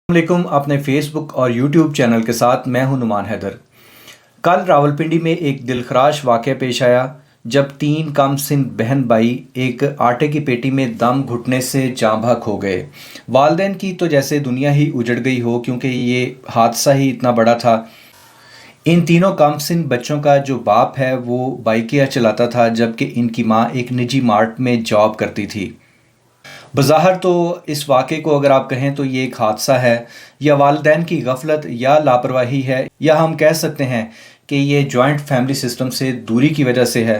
वालेकुम। अपने फेसबुक और यूट्यूब चैनल के साथ मैं हूं नुमान हैदर। कल रावलपिंडी में एक दिलखराश वाक़या पेश आया जब तीन कम सिन बहन भाई एक आटे की पेटी में दम घुटने से जाँ बहक हो गए। वालदैन की तो जैसे दुनिया ही उजड़ गई हो, क्योंकि ये हादसा ही इतना बड़ा था। इन तीनों कम सिन बच्चों का जो बाप है वो बाइकिया चलाता था, जबकि इनकी माँ एक निजी मार्ट में जॉब करती थी। बज़ाहिर तो इस वाक़े को अगर आप कहें तो ये एक हादसा है, या वालिदैन की गफलत या लापरवाही है, या हम कह सकते हैं कि ये जॉइंट फैमिली सिस्टम से दूरी की वजह से है।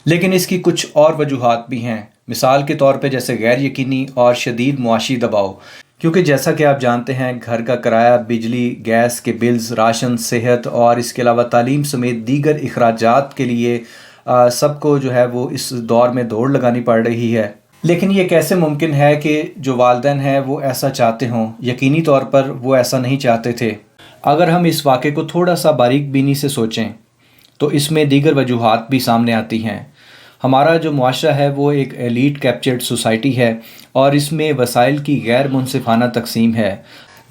लेकिन इसकी कुछ और वजूहात भी हैं, मिसाल के तौर पे जैसे गैर यकीनी और शदीद मुआशी दबाव। क्योंकि जैसा कि आप जानते हैं, घर का किराया, बिजली, गैस के बिल्स, राशन, सेहत और इसके अलावा तालीम समेत दीगर अखराजात के लिए सबको जो है वो इस दौर में दौड़ लगानी पड़ रही है। लेकिन ये कैसे मुमकिन है कि जो वालिदैन हैं वो ऐसा चाहते हों? यकीनी तौर पर वो ऐसा नहीं चाहते थे। अगर हम इस वाक़े को थोड़ा सा बारीक बीनी से सोचें तो इसमें दीगर वजूहात भी सामने आती हैं। हमारा जो मुआशरा है वो एक एलीट कैप्चर्ड सोसाइटी है और इसमें वसाइल की गैर मुनसिफाना तकसीम है।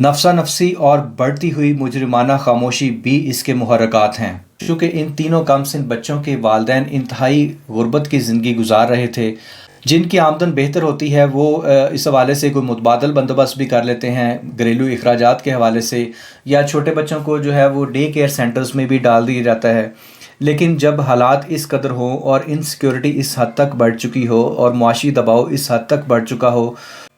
नफसा नफसी और बढ़ती हुई मुजरिमाना खामोशी भी इसके मुहर्रकात हैं। चूँकि इन तीनों कम सिन बच्चों के वालिदैन इंतहाई गुर्बत की ज़िंदगी गुजार रहे थे, जिनकी आमदन बेहतर होती है वो इस हवाले से कोई मुतबादल बंदोबस्त भी कर लेते हैं घरेलू अखराजात के हवाले से, या छोटे बच्चों को जो है वो डे केयर सेंटर्स में भी डाल दिया जाता है। लेकिन जब हालात इस कदर हों और इनसिक्योरिटी इस हद तक बढ़ चुकी हो और मुआशी दबाव इस हद तक बढ़ चुका हो,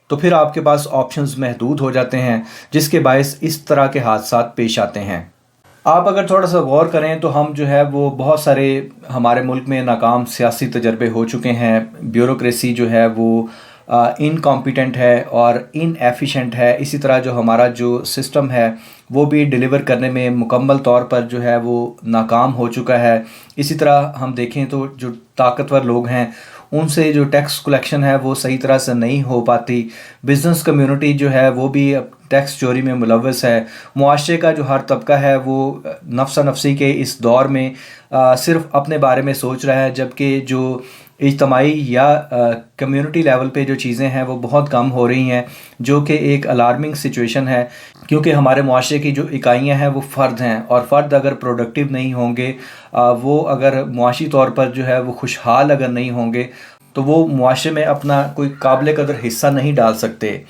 तो फिर आपके पास ऑप्शंस महदूद हो जाते हैं, जिसके बायस इस तरह के हादसात पेश आते हैं। आप अगर थोड़ा सा गौर करें तो हम जो है वो बहुत सारे हमारे मुल्क में नाकाम सियासी तजर्बे हो चुके हैं। ब्यूरोक्रेसी जो है वो इनकॉम्पिटेंट है और इनएफिशिएंट है। इसी तरह जो हमारा जो सिस्टम है वो भी डिलीवर करने में मुकम्मल तौर पर जो है वो नाकाम हो चुका है। इसी तरह हम देखें तो जो ताकतवर लोग हैं उनसे जो टैक्स कलेक्शन है वो सही तरह से नहीं हो पाती। बिज़नेस कम्युनिटी जो है वो भी अब टैक्स चोरी में मुलव्वस है। मुआशरे का जो हर तबका है वो नफसा नफसी के इस दौर में सिर्फ अपने बारे में सोच रहा है, जबकि जो इज्तमाही या कम्युनिटी लेवल पे जो चीज़ें हैं वो बहुत कम हो रही हैं, जो कि एक अलार्मिंग सिचुएशन है। क्योंकि हमारे मुआशरे की जो इकाइयाँ हैं वो फ़र्द हैं, और फ़र्द अगर प्रोडक्टिव नहीं होंगे, वो अगर मुआशी तौर पर जो है वो खुशहाल अगर नहीं होंगे, तो वो मुआशरे में अपना कोई काबिल कदर हिस्सा नहीं डाल सकते।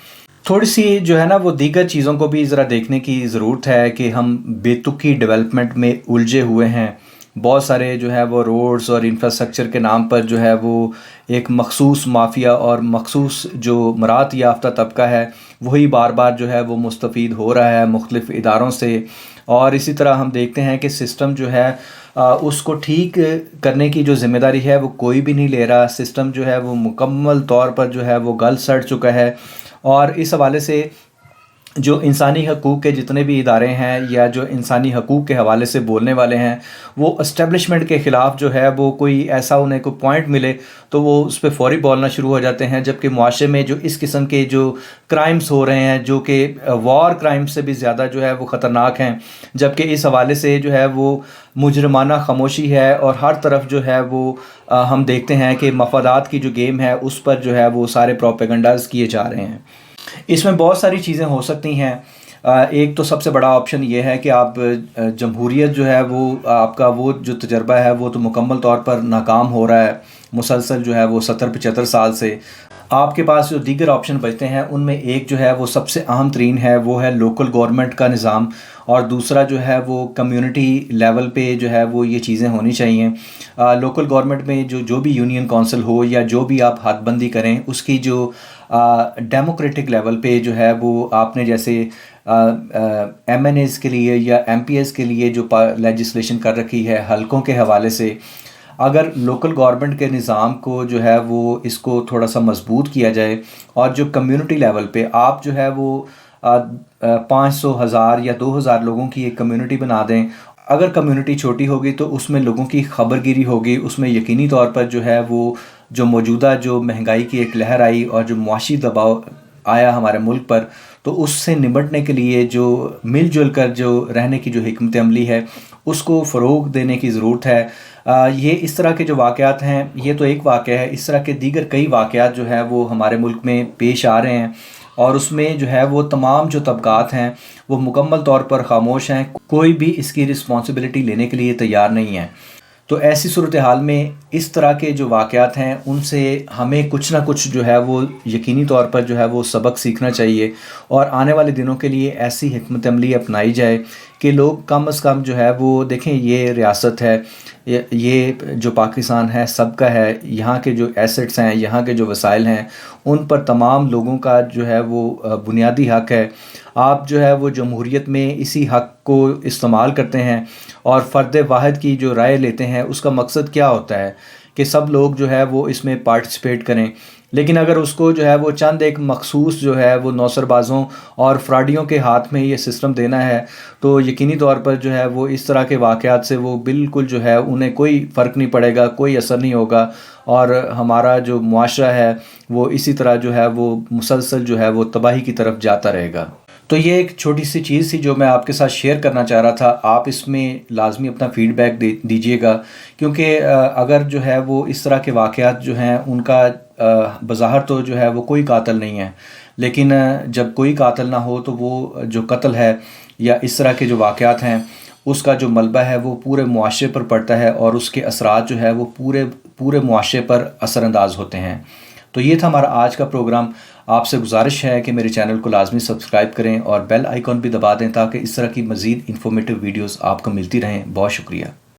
थोड़ी सी जो है ना वो दीगर चीज़ों को भी ज़रा देखने की ज़रूरत है कि हम बेतुकी डेवलपमेंट में उलझे हुए हैं। बहुत सारे जो है वो रोड्स और इंफ्रास्ट्रक्चर के नाम पर जो है वो एक मखसूस माफिया और मखसूस जो मरात याफ्ता तबका है वही बार बार जो है वो मुस्तफ़ीद हो रहा है मुख्तलिफ़ इदारों से। और इसी तरह हम देखते हैं कि सिस्टम जो है उसको ठीक करने की जो ज़िम्मेदारी है वो कोई भी नहीं ले रहा। सिस्टम जो है वो मुकम्मल तौर पर जो है वो गल सड़ चुका है। और इस हवाले से जो इंसानी हकूक़ के जितने भी इदारे हैं या जो इंसानी हकूक़ के हवाले से बोलने वाले हैं, वो इस्टेब्लिशमेंट के ख़िलाफ़ जो है वो कोई ऐसा उन्हें कोई पॉइंट मिले तो वो उस पर फ़ौरी बोलना शुरू हो जाते हैं। जबकि मुआशरे में जो इस किस्म के जो क्राइम्स हो रहे हैं, जो कि वॉर क्राइम से भी ज़्यादा जो है वो ख़तरनाक हैं, जबकि इस हवाले से जो है वो मुजरमाना खामोशी है। और हर तरफ जो है वो हम देखते हैं कि मफादात की जो गेम है उस पर जो है वो सारे प्रोपेगेंडाज किए जा रहे हैं। इसमें बहुत सारी चीज़ें हो सकती हैं। एक तो सबसे बड़ा ऑप्शन ये है कि आप जमहूरियत जो है वो आपका वो जो तजर्बा है वो तो मुकम्मल तौर पर नाकाम हो रहा है मुसलसल जो है वो 70-75 साल से। आपके पास जो दीगर ऑप्शन बचते हैं उनमें एक जो है वो सबसे अहम तरीन है, वो है लोकल गवर्नमेंट का निज़ाम, और दूसरा जो है वो कम्युनिटी लेवल पे जो है वो ये चीज़ें होनी चाहिए। लोकल गवर्नमेंट में जो भी यूनियन काउंसिल हो या जो भी आप हदबंदी करें, उसकी जो डेमोक्रेटिक लेवल पे जो है वो आपने जैसे MNAs के लिए या MPs के लिए जो लेजिस्लेशन कर रखी है हलकों के हवाले से, अगर लोकल गवर्नमेंट के निज़ाम को जो है वो इसको थोड़ा सा मजबूत किया जाए और जो कम्युनिटी लेवल पे आप जो है वो 500, 1000 या 2000 लोगों की एक कम्युनिटी बना दें। अगर कम्युनिटी छोटी होगी तो उसमें लोगों की खबरगिरी होगी, उसमें यकीनी तौर पर जो है वो जो मौजूदा जो महंगाई की एक लहर आई और जो मुआशी दबाव आया हमारे मुल्क पर, तो उससे निपटने के लिए जो मिलजुल कर जो रहने की जो हिकमत अमली है उसको फ़रोग़ देने की ज़रूरत है। ये इस तरह के जो वाक़यात हैं, ये तो एक वाक़या है, इस तरह के दीगर कई वाक़यात जो है वो हमारे मुल्क में पेश आ रहे हैं। اور اس میں جو ہے وہ تمام جو طبقات ہیں وہ مکمل طور پر خاموش ہیں، کوئی بھی اس کی رسپانسبلٹی لینے کے لیے تیار نہیں ہے۔ تو ایسی صورتحال میں اس طرح کے جو واقعات ہیں ان سے ہمیں کچھ نہ کچھ جو ہے وہ یقینی طور پر جو ہے وہ سبق سیکھنا چاہیے، اور آنے والے دنوں کے لیے ایسی حکمت عملی اپنائی جائے کہ لوگ کم از کم جو ہے وہ دیکھیں، یہ ریاست ہے، یہ جو پاکستان ہے سب کا ہے، یہاں کے جو ایسٹس ہیں، یہاں کے جو وسائل ہیں، ان پر تمام لوگوں کا جو ہے وہ بنیادی حق ہے۔ آپ جو ہے وہ جمہوریت میں اسی حق کو استعمال کرتے ہیں، اور فرد واحد کی جو رائے لیتے ہیں اس کا مقصد کیا ہوتا ہے کہ سب لوگ جو ہے وہ اس میں پارٹیسپیٹ کریں، لیکن اگر اس کو جو ہے وہ چند ایک مخصوص جو ہے وہ نوسر بازوں اور فراڈیوں کے ہاتھ میں یہ سسٹم دینا ہے، تو یقینی طور پر جو ہے وہ اس طرح کے واقعات سے وہ بالکل جو ہے انہیں کوئی فرق نہیں پڑے گا، کوئی اثر نہیں ہوگا، اور ہمارا جو معاشرہ ہے وہ اسی طرح جو ہے وہ مسلسل جو ہے وہ تباہی کی طرف جاتا رہے گا۔ تو یہ ایک چھوٹی سی چیز تھی جو میں آپ کے ساتھ شیئر کرنا چاہ رہا تھا۔ آپ اس میں لازمی اپنا فیڈ بیک دیجیے گا، کیونکہ اگر جو ہے وہ اس طرح کے واقعات جو ہیں ان کا بظاہر تو جو ہے وہ کوئی قاتل نہیں ہے، لیکن جب کوئی قاتل نہ ہو تو وہ جو قتل ہے یا اس طرح کے جو واقعات ہیں اس کا جو ملبہ ہے وہ پورے معاشرے پر پڑتا ہے، اور اس کے اثرات جو ہے وہ پورے معاشرے پر اثر انداز ہوتے ہیں۔ تو یہ تھا ہمارا آج کا پروگرام۔ آپ سے گزارش ہے کہ میرے چینل کو لازمی سبسکرائب کریں اور بیل آئیکن بھی دبا دیں تاکہ اس طرح کی مزید انفارمیٹیو ویڈیوز آپ کو ملتی رہیں۔ بہت شکریہ۔